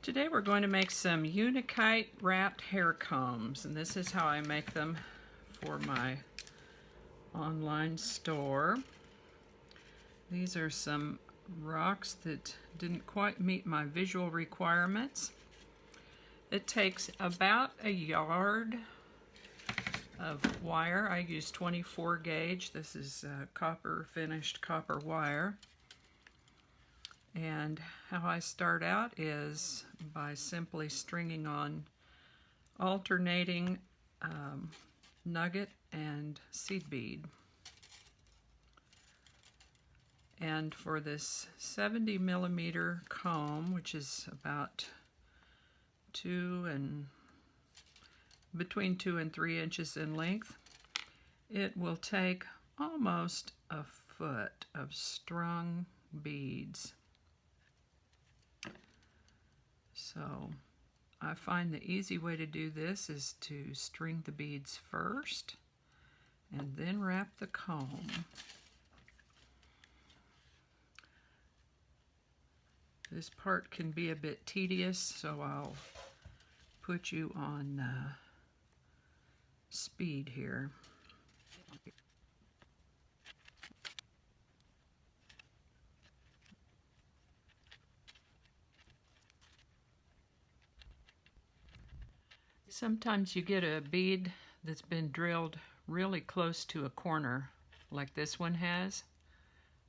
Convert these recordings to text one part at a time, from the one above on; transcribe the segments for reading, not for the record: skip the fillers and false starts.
Today we're going to make some Unakite wrapped hair combs, and this is how I make them for my online store. These are some rocks that didn't quite meet my visual requirements. It takes about a yard of wire. I use 24 gauge. This is finished copper wire. And how I start out is by simply stringing on alternating nugget and seed bead. And for this 70 millimeter comb, which is about between 2 and 3 inches in length, it will take almost a foot of strung beads. So I find the easy way to do this is to string the beads first and then wrap the comb. This part can be a bit tedious, so I'll put you on speed here. Sometimes you get a bead that's been drilled really close to a corner, like this one has.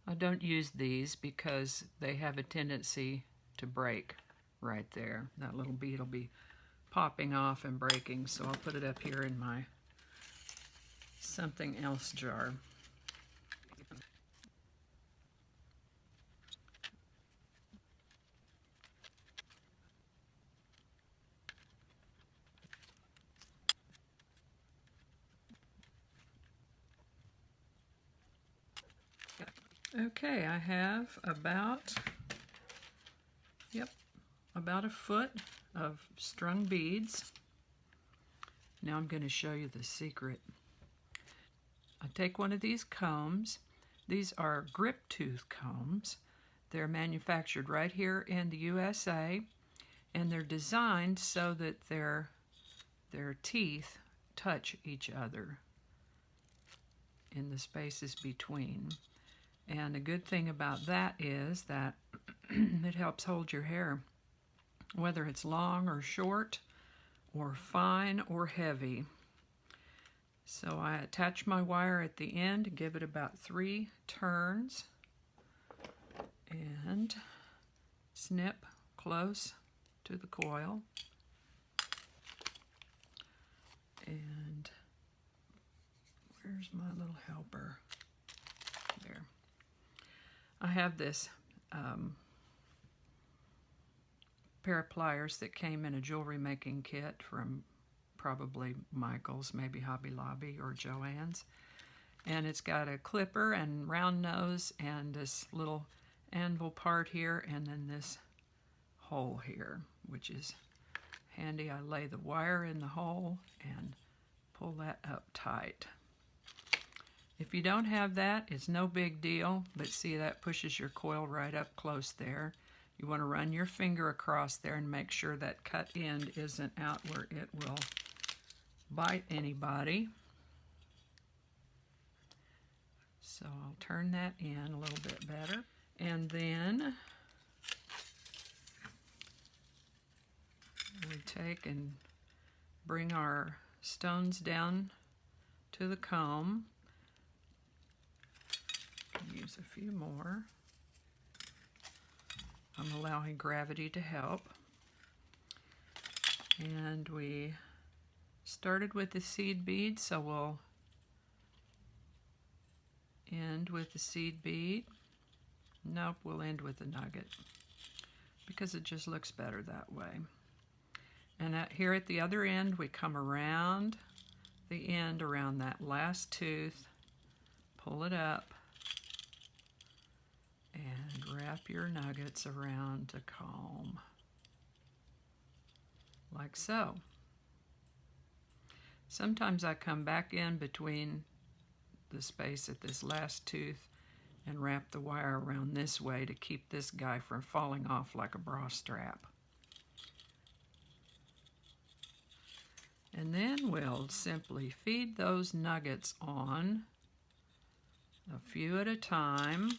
I don't use these because they have a tendency to break right there. That little bead will be popping off and breaking, so I'll put it up here in my something else jar. Okay, I have about a foot of strung beads. Now I'm going to show you the secret. I take one of these combs. These are Grip-Tuth combs. They're manufactured right here in the U.S.A. and they're designed so that their teeth touch each other in the spaces between. And the good thing about that is that it helps hold your hair, whether it's long or short, or fine or heavy. So I attach my wire at the end, give it about 3 turns, and snip close to the coil. And where's my little helper? There. I have this pair of pliers that came in a jewelry making kit from probably Michael's, maybe Hobby Lobby or Joann's. And it's got a clipper and round nose and this little anvil part here and then this hole here, which is handy. I lay the wire in the hole and pull that up tight. If you don't have that, it's no big deal, but see, that pushes your coil right up close there. You want to run your finger across there and make sure that cut end isn't out where it will bite anybody. So I'll turn that in a little bit better. And then we take and bring our stones down to the comb. Use a few more. I'm allowing gravity to help. And we started with the seed bead, so we'll end with the seed bead. Nope, we'll end with the nugget because it just looks better that way. And here at the other end, we come around the end, around that last tooth, pull it up, and wrap your nuggets around the comb, like so. Sometimes I come back in between the space at this last tooth and wrap the wire around this way to keep this guy from falling off like a bra strap. And then we'll simply feed those nuggets on a few at a time.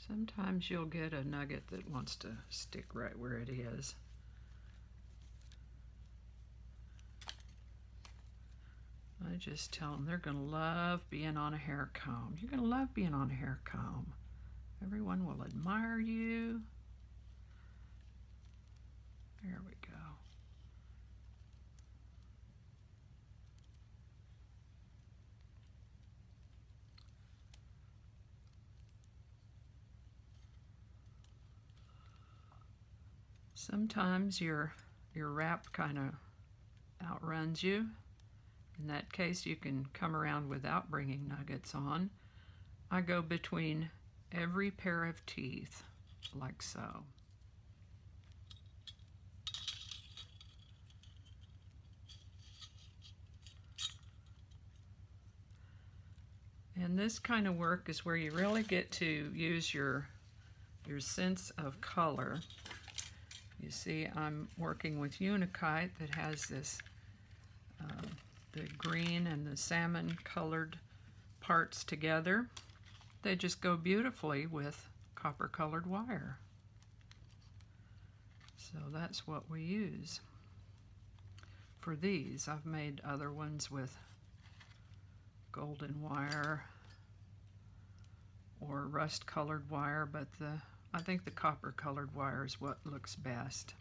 Sometimes you'll get a nugget that wants to stick right where it is. I just tell them they're going to love being on a hair comb. You're going to love being on a hair comb. Everyone will admire you. There we go. Sometimes your wrap kind of outruns you. In that case, you can come around without bringing nuggets on. I go between every pair of teeth, like so. And this kind of work is where you really get to use your sense of color. You see, I'm working with Unakite that has this the green and the salmon colored parts together. They just go beautifully with copper colored wire. So that's what we use for these. I've made other ones with golden wire or rust colored wire, but I think the copper colored wire is what looks best.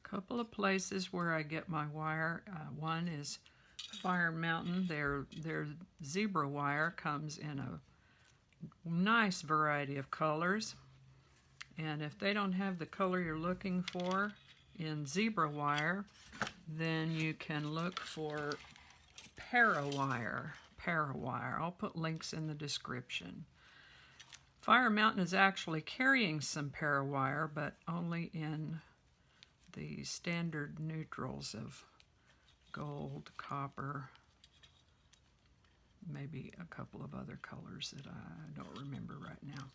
Couple of places where I get my wire. One is Fire Mountain. Their zebra wire comes in a nice variety of colors, and if they don't have the color you're looking for in zebra wire, then you can look for Parawire. I'll put links in the description. Fire Mountain is actually carrying some Parawire, but only in the standard neutrals of gold, copper, maybe a couple of other colors that I don't remember right now.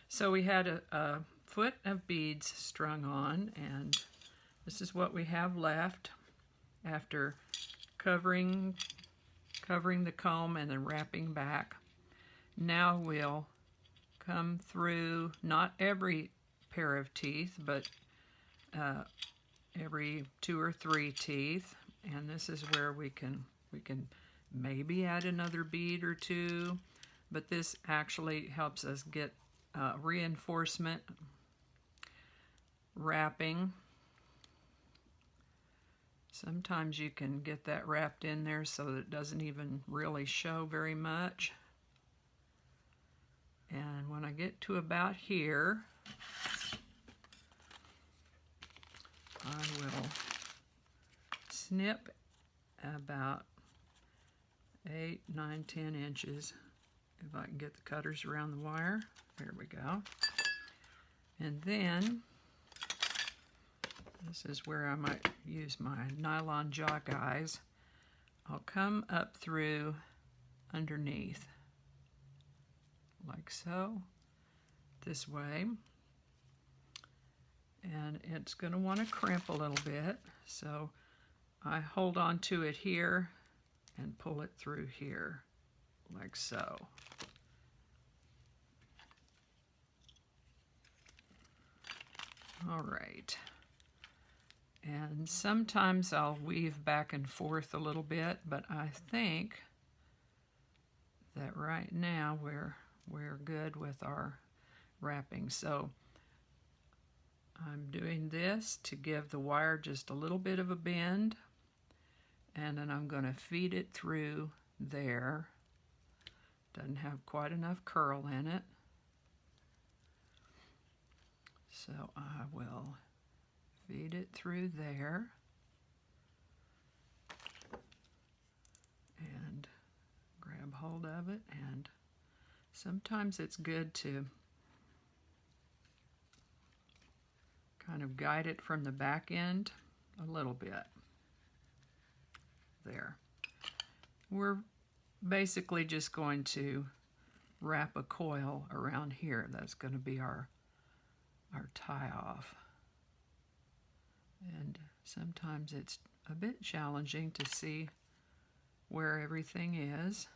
So we had a foot of beads strung on, and this is what we have left after covering the comb and then wrapping back. Now we'll come through not every pair of teeth, but every 2 or 3 teeth, and this is where we can maybe add another bead or 2, but this actually helps us get reinforcement wrapping. Sometimes you can get that wrapped in there so that it doesn't even really show very much. And when I get to about here, I will snip about 8, 9, 10 inches if I can get the cutters around the wire. There we go. And then this is where I might use my nylon jaw guys. I'll come up through underneath like so, this way. And it's going to want to crimp a little bit, so I hold on to it here and pull it through here like so. All right, And sometimes I'll weave back and forth a little bit, but I think that right now we're good with our wrapping. So I'm doing this to give the wire just a little bit of a bend, and then I'm going to feed it through there. Doesn't have quite enough curl in it. So I will feed it through there and grab hold of it, and sometimes it's good to kind of guide it from the back end a little bit. There. We're basically just going to wrap a coil around here. That's going to be our tie-off. And sometimes it's a bit challenging to see where everything is.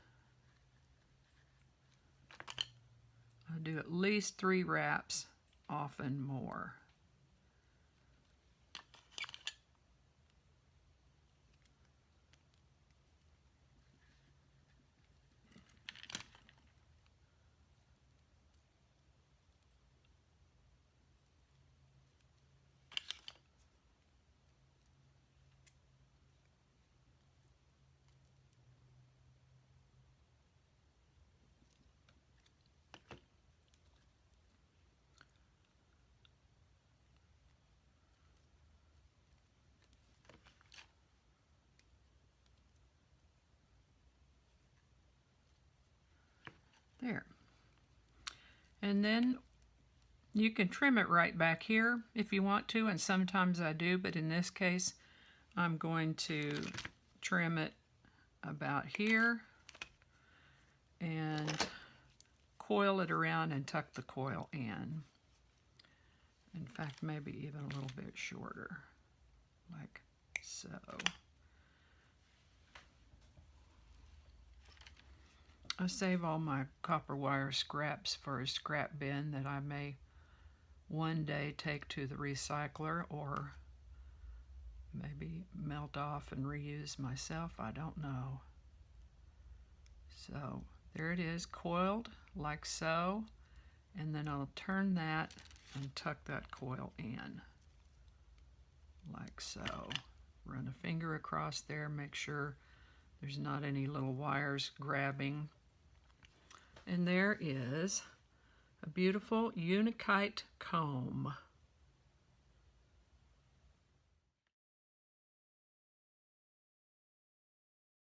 I do at least 3 wraps, often more. There. And then you can trim it right back here if you want to, and sometimes I do, but in this case I'm going to trim it about here and coil it around and tuck the coil in. In fact, maybe even a little bit shorter, like so. I save all my copper wire scraps for a scrap bin that I may one day take to the recycler or maybe melt off and reuse myself. I don't know. So there it is, coiled like so, and then I'll turn that and tuck that coil in like so. Run a finger across there, make sure there's not any little wires grabbing. And there is a beautiful Unakite comb.